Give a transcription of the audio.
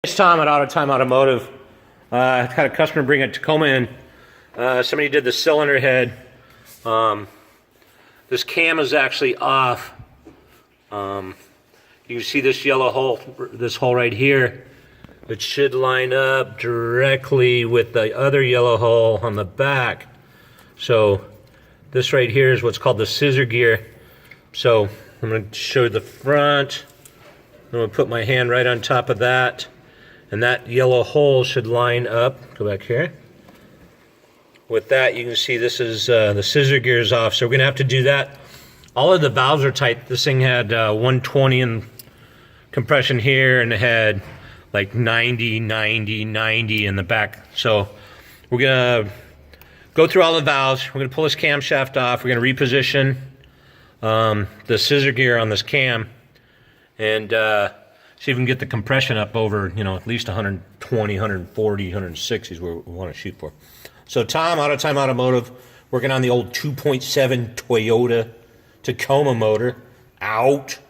It's Tom at Autotyme Automotive. I had a customer bring a Tacoma in. Somebody did the cylinder head. This cam is actually off. You can see this yellow hole, this hole right here. It should line up directly with the other yellow hole on the back. So this right here is what's called the scissor gear. So I'm going to show the front. I'm going to put my hand right on top of that. And that yellow hole should line up. Go back here. With that, you can see this is the scissor gears off. So we're going to have to do that. All of the valves are tight. This thing had 120 in compression here, and it had like 90, 90, 90 in the back. So we're going to go through all the valves. We're going to pull this camshaft off. We're going to reposition the scissor gear on this cam. And see if we can get the compression up over, at least 120, 140, 160 is where we want to shoot for. So Tom, Autotyme Automotive, working on the old 2.7 Toyota Tacoma motor. Out.